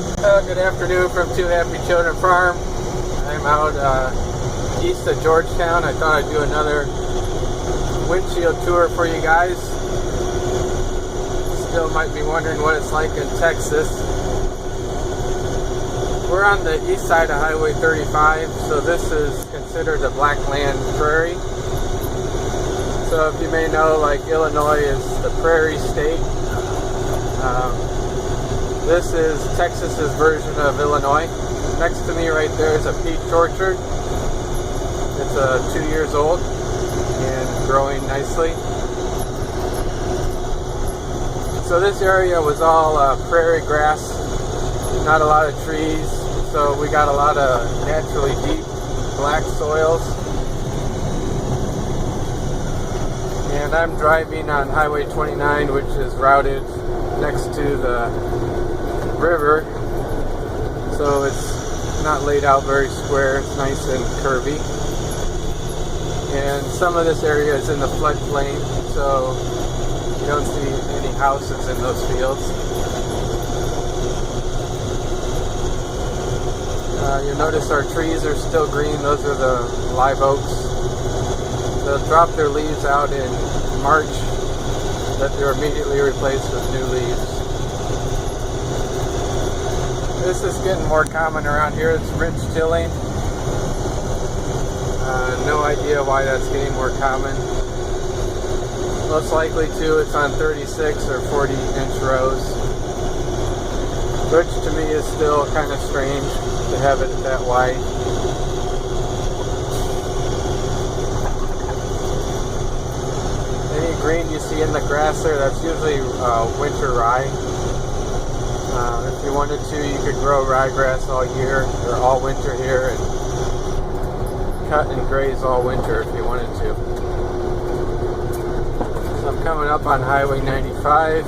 Good afternoon from Two Happy Children Farm. I'm out east of Georgetown. I thought I'd do another windshield tour for you guys. Still might be wondering what it's like in Texas. We're on the east side of Highway 35, so this is considered a blackland prairie. So if you may know, like Illinois is the prairie state. This is Texas's version of Illinois. Next to me right there is a peach orchard. It's 2 years old and growing nicely. So this area was all prairie grass, not a lot of trees, so we got a lot of naturally deep black soils. And I'm driving on Highway 29, which is routed next to the river, so it's not laid out very square. It's nice and curvy, and some of this area is in the floodplain, so you don't see any houses in those fields. You'll notice our trees are still green. Those are the live oaks. They'll drop their leaves out in March, but they're immediately replaced with new leaves. This is getting more common around here. It's ridge tilling. No idea why that's getting more common. Most likely too, it's on 36 or 40 inch rows, which to me is still kind of strange to have it that wide. Any green you see in the grass there, that's usually winter rye. If you wanted to, you could grow ryegrass all year or all winter here and cut and graze all winter if you wanted to. So I'm coming up on Highway 95.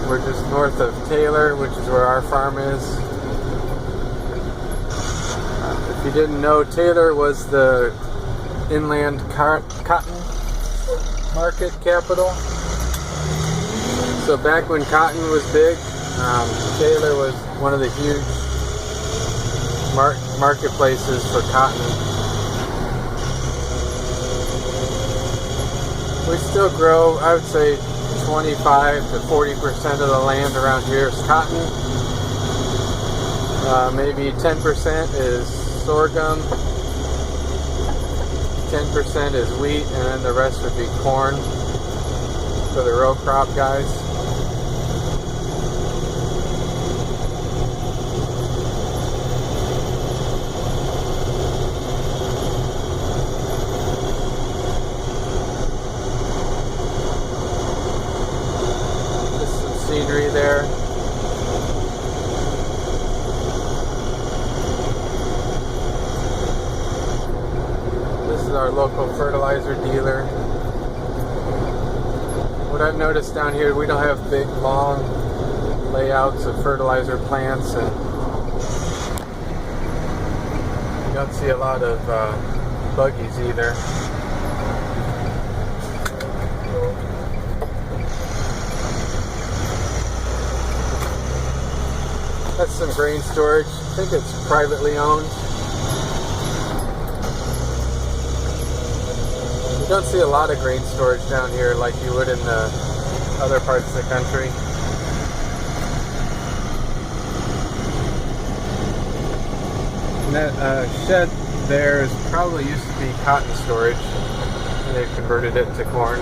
We're just north of Taylor, which is where our farm is. If you didn't know, Taylor was the inland cotton market capital. So back when cotton was big, Taylor was one of the huge marketplaces for cotton. We still grow, I would say 25 to 40% of the land around here is cotton. Maybe 10% is sorghum, 10% is wheat, and then the rest would be corn for the row crop guys. Scenery there. This is our local fertilizer dealer. What I've noticed down here, we don't have big long layouts of fertilizer plants, and you don't see a lot of buggies either. That's some grain storage. I think it's privately owned. You don't see a lot of grain storage down here like you would in the other parts of the country. And that shed there is probably used to be cotton storage, and they've converted it to corn.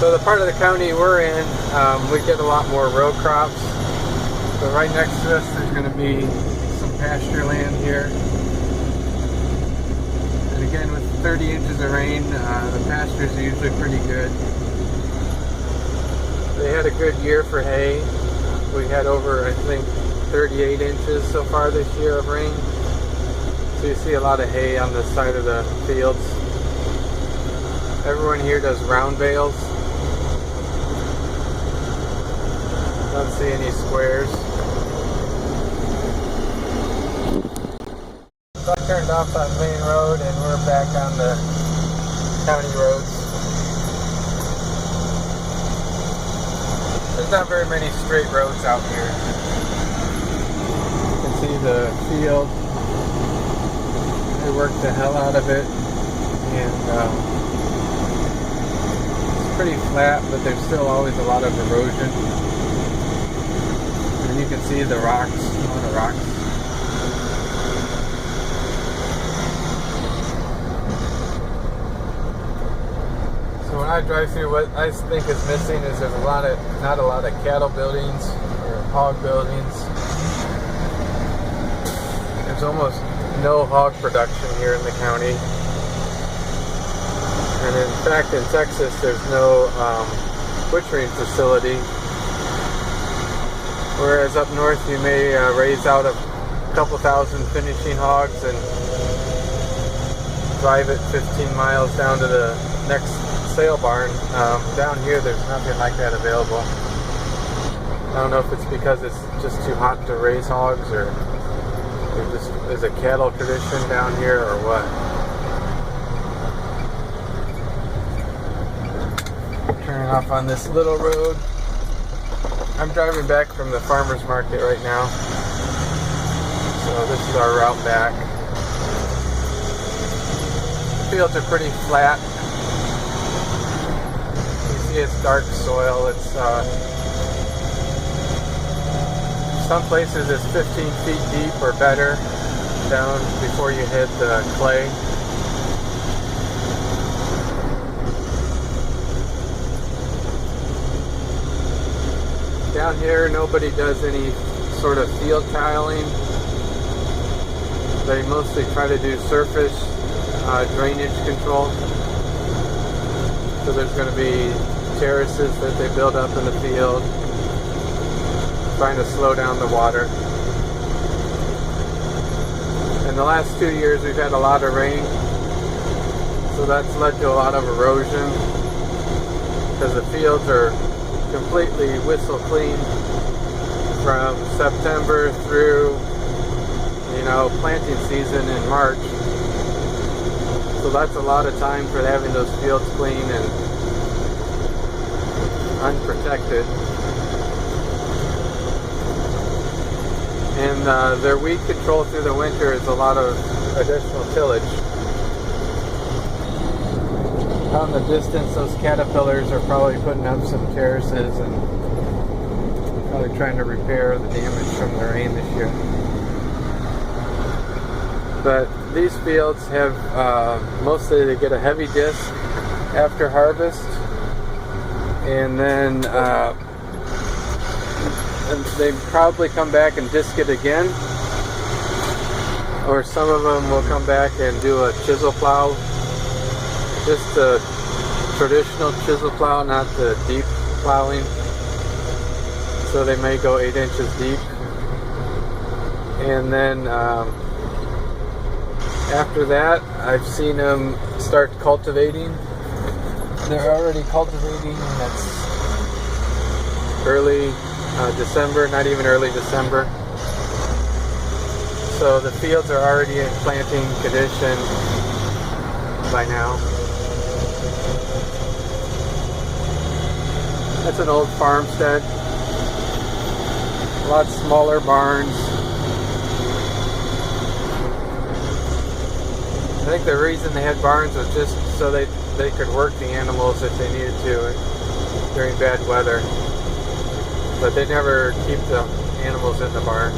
So the part of the county we're in, we get a lot more row crops. So right next to us, there's going to be some pasture land here. And again, with 30 inches of rain, the pastures are usually pretty good. They had a good year for hay. We had over, I think, 38 inches so far this year of rain. So you see a lot of hay on the side of the fields. Everyone here does round bales. Don't see any squares. So I turned off on main road and we're back on the county roads. There's not very many straight roads out here. You can see the field. They worked the hell out of it, and it's pretty flat, but there's still always a lot of erosion. And you can see the rocks, a lot of rocks. So when I drive through, what I think is missing is there's not a lot of cattle buildings or hog buildings. There's almost no hog production here in the county. And in fact, in Texas, there's no butchering facility. Whereas up north, you may raise out a couple thousand finishing hogs and drive it 15 miles down to the next sale barn. Down here, there's nothing like that available. I don't know if it's because it's just too hot to raise hogs, or there just is a cattle tradition down here, or what. Turning off on this little road. I'm driving back from the farmer's market right now. So this is our route back. The fields are pretty flat. You see it's dark soil. It's some places it's 15 feet deep or better down before you hit the clay. Down here, nobody does any sort of field tiling. They mostly try to do surface drainage control. So there's going to be terraces that they build up in the field, trying to slow down the water. In the last 2 years, we've had a lot of rain, so that's led to a lot of erosion because the fields are completely whistle clean from September through, planting season in March. So that's a lot of time for having those fields clean and unprotected. And their weed control through the winter is a lot of additional tillage. Out in the distance, those caterpillars are probably putting up some terraces and probably trying to repair the damage from the rain this year. But these fields have, mostly they get a heavy disc after harvest, and then they probably come back and disc it again, or some of them will come back and do a chisel plow. Just a traditional chisel plow, not the deep plowing. So they may go 8 inches deep. And then after that, I've seen them start cultivating. They're already cultivating, and it's early December, not even early December. So the fields are already in planting condition by now. That's an old farmstead. A lot smaller barns. I think the reason they had barns was just so they could work the animals if they needed to during bad weather. But they never keep the animals in the barn.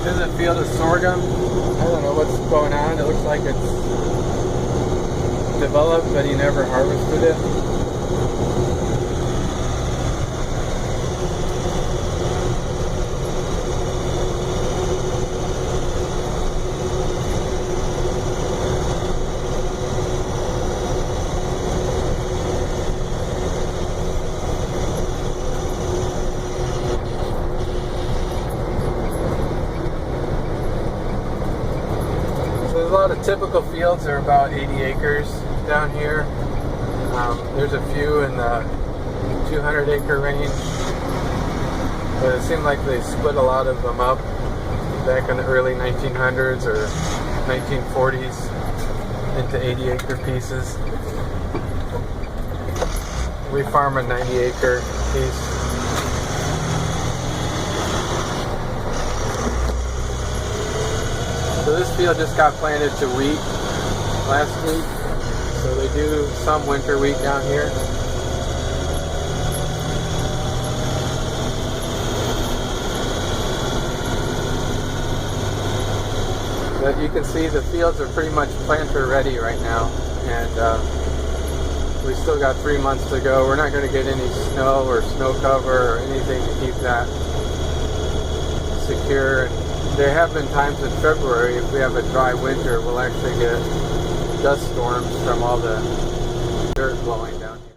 This is a field of sorghum. I don't know what's going on. It looks like it's developed, but he never harvested it. A lot of typical fields are about 80 acres down here. There's a few in the 200 acre range. But it seemed like they split a lot of them up back in the early 1900s or 1940s into 80 acre pieces. We farm a 90 acre piece. So this field just got planted to wheat last week. So they do some winter wheat down here. But you can see the fields are pretty much planter ready right now, and we still got 3 months to go. We're not going to get any snow or snow cover or anything to keep that secure. And there have been times in February, if we have a dry winter, we'll actually get dust storms from all the dirt blowing down here.